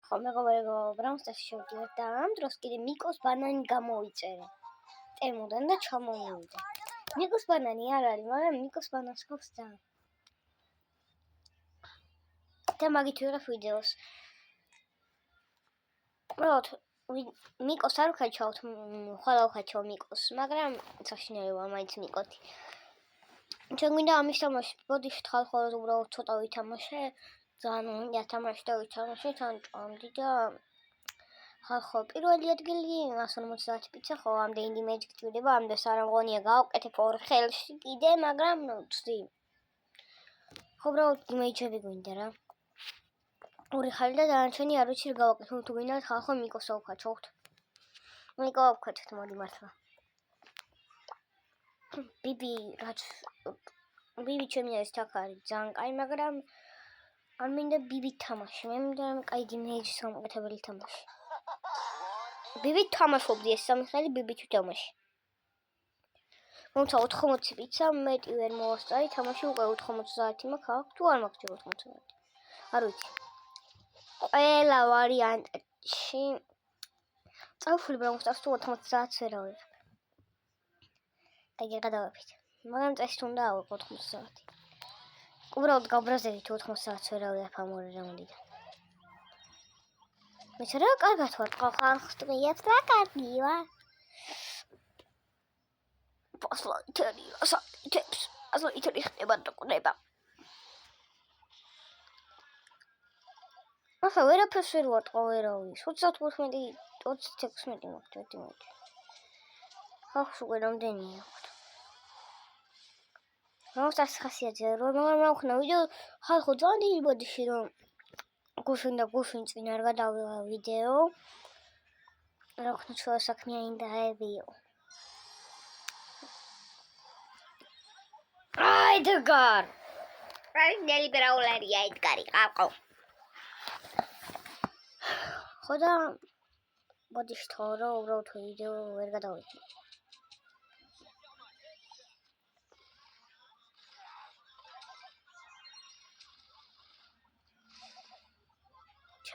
ხო მეგობრებო, ბრაუნსტარში შევდივართ და ამ დროს კიდე მიკოს ბანანი გამოიწერე ტემოდან და ჩამომივიდა. მიკოს ბანანი არ არის, მაგრამ მიკოს ბანანს ხავს და მაგით ვიღებ ვიდეოს. უბრალოდ მიკოს არ ვქაჩავთ, ხოლო ვქაჩავ მიკოს, მაგრამ საშინელოა მაინც მიკოთი. ჩვენ გვინდა ამის თამაში, ბოდიშით ხალხო უბრალოდ ცოტა ვითამაშე. ძალიან მინდა თამაში და ვითამაშეთ, ან ჭამდი და ხალხო პირველი ადგილი 150 პიცა, ხო ამდენი იმეჯი გჭირდება, ამდენს არ მგონია გავაკეთებ ორ ხელში კიდე, მაგრამ ვცდი. ხო უბრალოდ იმეჯები გვინდა რა. ორი ხალი და დანარჩენი არ ვიცი რა გავაკეთებ, თუ გინდათ ხალხო მიკოს ავქაჩავთ. მიკო ავქაჩეთ, მოდი მართლა. ბიბი ჩემი არის თაქ არის ძალიან კაი, მაგრამ არ მინდა ბიბით თამაში, მე მინდა კაი იმეჯის გამოკეთებელი თამაში. ბიბით თამაშობდი ეს სამი ხელი ბიბით ვთამაში. თუმცა 80 პიცა მეტი ვერ მოვასწარი, თამაში უკვე 90 მაქვს, აქვს თუ არ მაქვს 90. არ ვიცი. ყველა ვარიანტში წავშლი ბრაუნსტარს თუ 90 ვერ ავიღებ. აი გადავაფით. მაგრამ წესი უნდა ავიღო 90. უბრალოდ გავბრაზდებით 90 ვერ ავიღებ ამ ორი რაუნდიდან. მეც რა კარგად ვარ, ხალხს ტყიებს რა კარგი ვარ. ასლაიტერი ხდება და ყდება. ახლა ვერაფერს ვერ ვარტყავ ვერავის. 35-36 მაქვს. ხალხს უკვე რამდენია აქვთ. ბრაუნსტარს ხასიათზე რომ მოვხნა ვიდეო, ხალხო ძალიან დიდი ბოდიში რომ გუშინ წინ არ გადავიღე ვიდეო. რა ვქნა შუა საქმიანი დაებიო. ედგარ! პრინდელი ბრაულერია ედგარი ყავყავ. ხო და ბოდიში თორო უბრალოდ ვიდეო ვერ გადავიღე.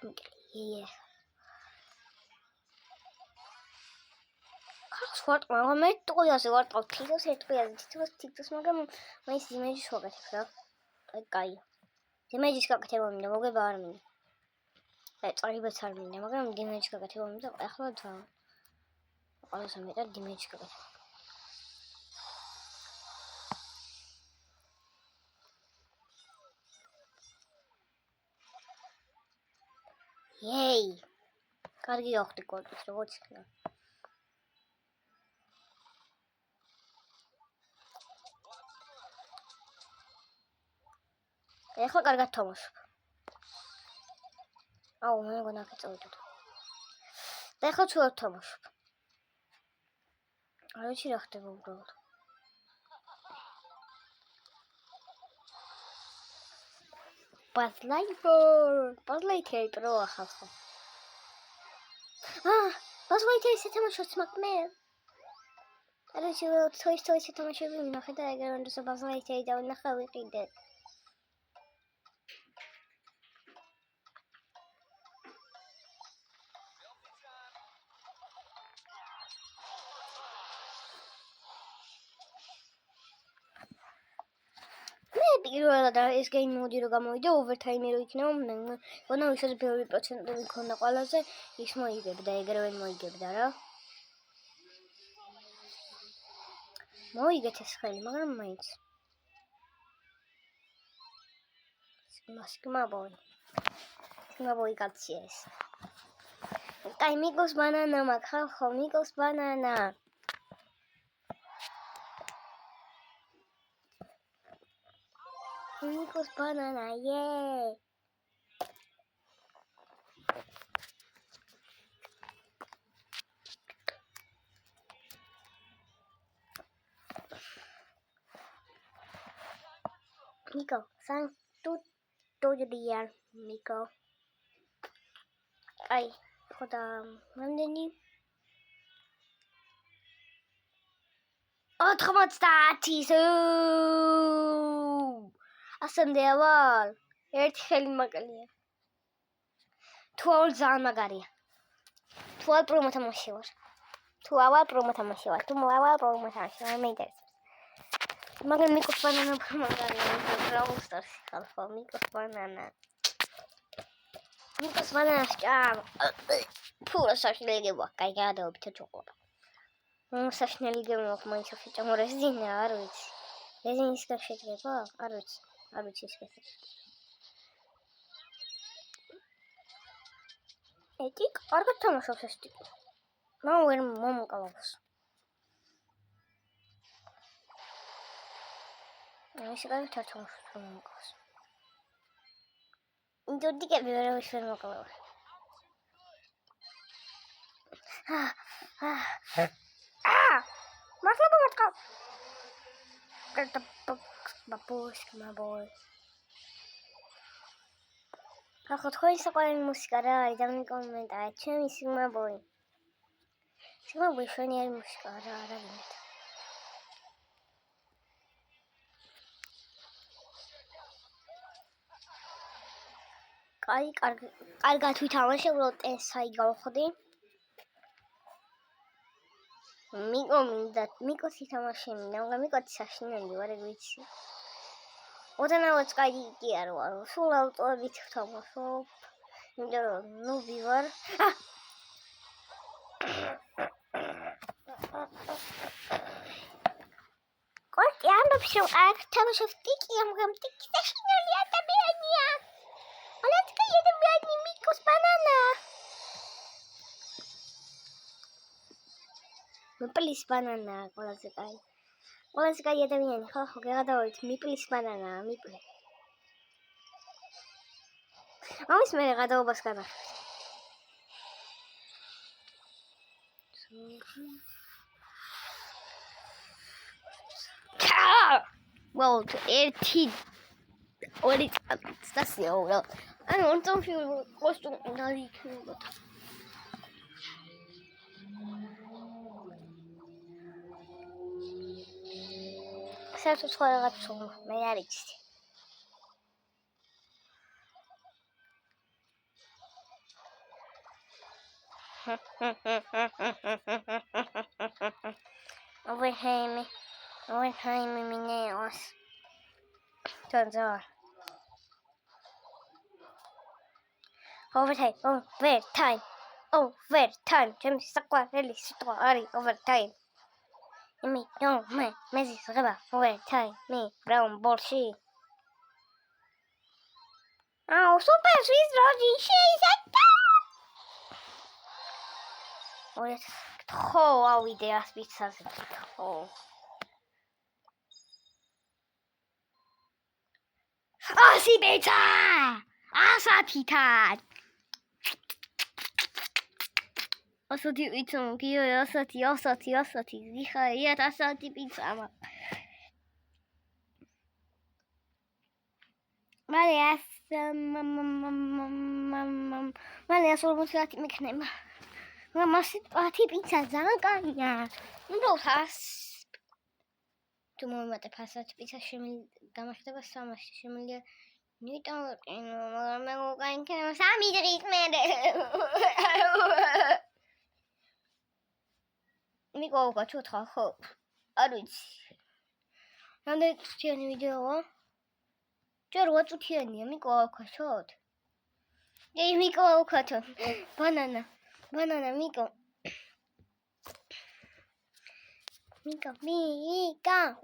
ჩამკლიე. ხალხს ვარტყავ, მე ტყუიაზე ვარტყავ, თითოს, მაგრამ მაინც იმეჯის ვაკეთებ რა. აი კაი. იმეჯის გაკეთება მინდა, მოგება არ მინდა. აი წარიბაც არ მინდა, მაგრამ იმეჯის გაკეთება მინდა, ახლა ძალიან. ყველაზე მეტად იმეჯის გაკეთება. Yay! კარგი ახდი კორტის როგორც იქნა. ეხლა კარგად თამაშობ. აუ, მე მგონა აქ წავიდოდ. და ეხლა ცუდად თამაშობ. არ ვიცი რა ხდება უბრალოდ. ბაზლაიტერი პრო ახალხო. ბაზლაიტერი სათამაშოც მაქვს მე. არ ვიცი, თოის თამაშები ვნახე და ეგრე როდესაც ბაზლაიტერი დავინახე ვიყიდე. პირველად ეს გეიმ მოდი რომ გამოვიდა ოვერთაიმი რო იქნება, მგონა ვისაც ბევრი პროცენტები მქონდა ყველაზე, ის მოიგებდა, ეგრევე მოიგებდა რა. მოიგეთ ეს ხელი, მაგრამ მაინც. სკმაბოი კაცია ეს. კაი, მიკოს ბანანა მაქვს, ხალხო, მიკოს ბანანა. Miko's banana, yeah! Miko, thanks to real Miko. Ay, joda, mandeni. 90 ასამდე ავალ ერთი ხელი მაკლია. თუ ავალ ძალიან მაგარია. თუ ავალ პრომოთამაში ვარ. თუ ავალ პრომოთამაში ვარ. მე ინტერესებს. მაგრამ მიკოს ბანანა მაგარია. Brawl Stars ხალხო, მიკოს ბანანა. მიკოს ბანანა სჭამ. ფურა საშინელი გებვა, კაი გადაობთ ჩოყლობა. საშინელი გებვა მაინც შეჭამ რეზინა, არ ვიცი. რეზინის გა შეიძლება? არ ვიცი ის კეთე. ეტი კარგად თამაშობს ეს ტიპი. ვერ მომკლავს. ეს კარგად თამაშობს მომკლავს. ინდოდიკები ვერ მოკლავს. მართლა მომწყავ. ბაბუს. ახლა თქვენი საყვარელი მუსიკა რა არის? დამიკომენტარეთ, ჩემი სიგმაბოი. სიგმაბოი შვენიერი მუსიკა რა გინდათ? კარგად ვითამაშე, უბრალოდ ტენსაი გავხდი. მიკოს ითამაშე მინდა, მაგრამ მიკოც საშინელი ვარ, ეგ ვიცი. ოდანავაც კაი კი არ ვარ, სულ ავტოებით ვთამაშობ. იმიტომ რომ ნუბი ვარ. კორტი ამბობს რომ არ თამაშობს ტიკი, მაგრამ ტიკი საშინელი ადამიანია. Оладька ядомიანი მიკოს ბანანა. მიპლის ბანანა ყველაზე კაი. ყველაზე კაი ადამიანი ხო გადავით მიპლის ბანანა, მიპლი. ამის მე გადაობას გადახდით. Well, ერთი ორი სტაცია უბრალოდ. ანუ ორწამში კოსტუმი დაიქნება. საერთოდ სხვა რაღაც მე არ იცი. Overheim minēos. Turns on. Overtime. ჩემი საყვარელი სიტყვა არის overtime. მე ზღება overtime. Brown Ball-ში. Super Swiss Rosie შეიძლება. ხო, ავიდე ასპიცაზე. ხო. ასი პიცა! ასათიდან. ასათი პიცა, გიო, ასათი. ზიხარიათ ასათი პიცა. მალე 150 მიქნება. მასი პიცა ძალიან კაია. თუ მომატებ ასათი პიცა გამახდება 300 შემიძლია ნიტავყინო, მაგრამ მე უკაინქნება 3 დღის მერე. მიკო უკაჩოთხა ხო? არ ვიცი. რამდენი წუთიანი ვიდეოა? ჯერ 8 წუთიანია, მიკო უკაჩოთ. მიკო უკაჩო. ბანანა, მიკო. მიკა,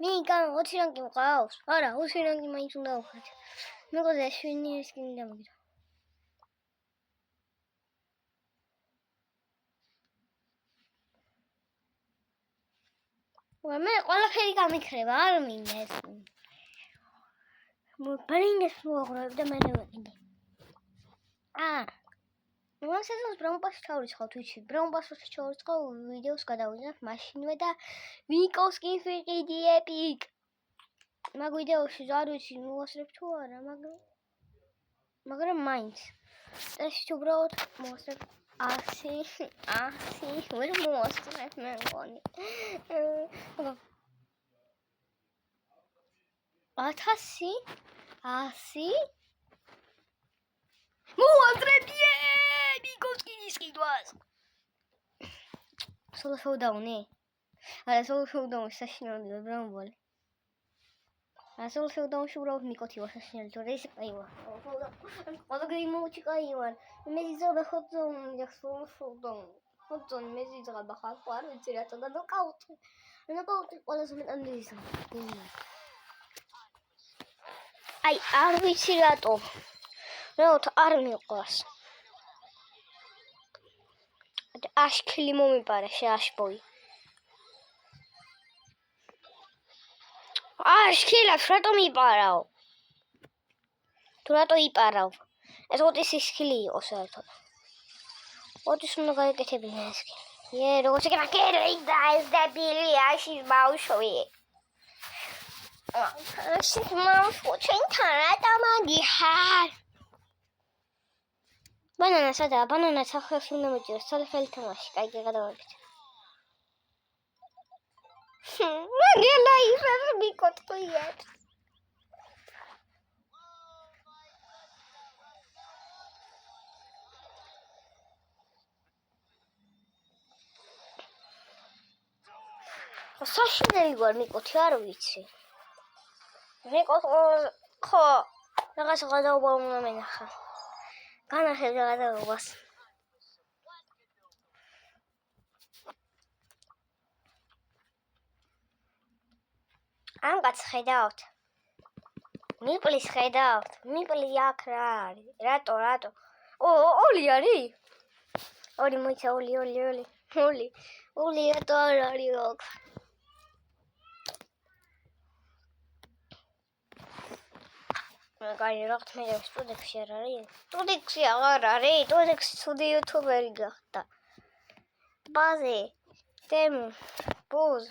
20 რანგი მყავს. არა, 20 რანგი მაინც უნდა ვხატო. მეკოზე 7 სკინი დამიგდო. მე ყველაფერი გამიქრება, არ მინდა ეს. მოპრინეს მოღრებ და მე ვიყიდე. მოსესოს Brown Pass ჩავრიცხავ Twitch-ში. Brown Pass-ში ჩავრიცხავ ვიდეოს გადავიძახ მაშინვე და ვიკოს კი ვიყიდი epic. მაგ ვიდეოში არ ვიცი მოვასწრებ თუ არა, მაგრამ მაინც. ეს უბრალოდ მოვასწრებ 100 ვერ მოვასწრებ მე მგონი. 100 მოვასწრებიე! მიყავს. სოლო შოუდაუნი? არა, სოლო შოუდაუნი საშინაო ბრამბოლი. სოლო შოუდაუნში უბრალოდ მიკოთი ვარ საშინელი, თორე ის კაი ვარ. ყველა გეიმოუჩი კაი ვარ. მე იზრდება ხოძონი, სოლო შოუდაუნი. ხოძონი მე იზრდება ხალხო, არ ვიცი რატო და ნოკაუტი. ნოკაუტი ყველაზე მეტად მიზრდება. აი, არ ვიცი რატო. რაოთ არ მიყვარს. აშქილი მომიპარა შეაშბოი. აშქილას რატომ იპარაო? თუ რატო იპარავ? ეს ოდის ისქილი იყო საერთოდ. ოდის უნდა გაეკეთებინა ეს კი. როგორც ეკეთებინა და ეს დებილია შის ბავშვი. შის ბავშვი ჩვენთან რატომ აგიხარ? ბანანა სადაა? ბანანა სახელში უნდა მიჭიროს, ცალ-ხელი თამაში, კაი გადავაგეთ. მაგელა ისე მიკოტყიებს. საშინელი ვარ მიკოთი, არ ვიცი. მიკოთი ხო, რაღაცა გადაობა უნდა მენახა. განახებ გადაობას. ამ კაცს ხედავთ. მიპლის ხედავთ. მიპლი აქ რა არის? რატო? ოლი არის? ოლი მოიცა, ოლი. ოლი რატო არ არის აქ? მაგარი რა თქმა უნდა სტუდიაში არ არის? სტუდიაში აღარ არის. სტუდიაში ცუდი იუთუბერი გახდა. ბაზე. დემო. ბოზ.